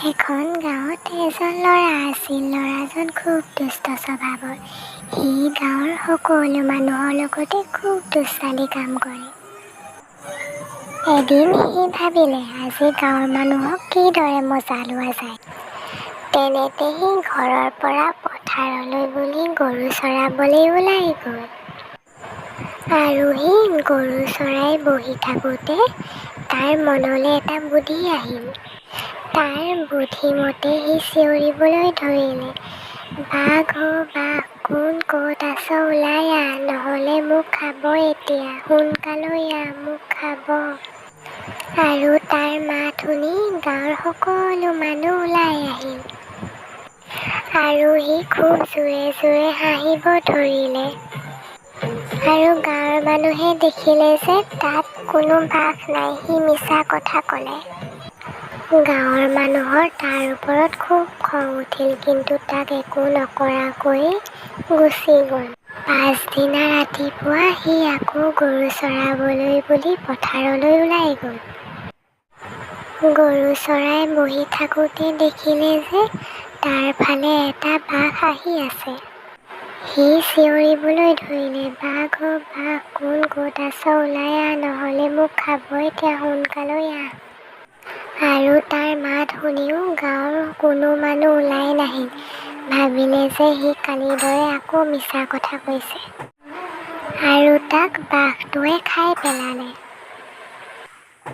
এখন গাঁৱত এজন ল'ৰা আছিল। ল'ৰাজন খুব দুষ্ট স্বভাৱৰ। সি গাঁৱৰ সকলো মানুহৰ লগতে খুব দুষ্টালি কাম কৰে। এদিন সি ভাবিলে, আজি গাঁৱৰ মানুহক কিদৰে মজা লোৱা যায়। তেনেতে সি ঘৰৰ পৰা পথাৰলৈ বুলি গৰু চৰাবলৈ ওলাই গ'ল। আৰু সি গৰু চৰাই বহি থাকোঁতে তাৰ মনলৈ এটা বুদ্ধি আহিল। তাৰ বুদ্ধিমতে সি চিঞৰিবলৈ ধৰিলে, বাঘ অ বাঘ, কোন ক'ত আছ, ওলাই আহ, নহ'লে মোক খাব এতিয়া, সোনকালৈ আহ, মোক খাব। আৰু তাৰ মাত শুনি গাঁৱৰ সকলো মানুহ ওলাই আহিল। আৰু সি খুব জোৰে জোৰে হাঁহিব ধৰিলে। আৰু গাঁৱৰ মানুহে দেখিলে যে তাত কোনো বাঘ নাই, সি মিছা কথা ক'লে। গাঁৱৰ মানুহৰ তাৰ ওপৰত খুব খং উঠিল, কিন্তু তাক একো নকৰাকৈ গুচি গ'ল। পাছদিনা ৰাতিপুৱা সি আকৌ গৰু চৰাবলৈ বুলি পথাৰলৈ ওলাই গ'ল। গৰু চৰাই বহি থাকোঁতে দেখিলে যে তাৰ ফালে এটা বাঘ আহি আছে। সি চিঞৰিবলৈ ধৰিলে, বাঘ অ বাঘ, কোন ক'ত আছ, ওলাই আহ, নহ'লে মোক খাব এতিয়া, সোনকালৈ আহ। আৰু তাৰ মাত শুনিও গাঁৱৰ কোনো মানুহ ওলাই নাহিল। ভাবিলে যে সি কালিৰ দৰে আকৌ মিছা কথা কৈছে। আৰু তাক বাঘটোৱে খাই পেলালে।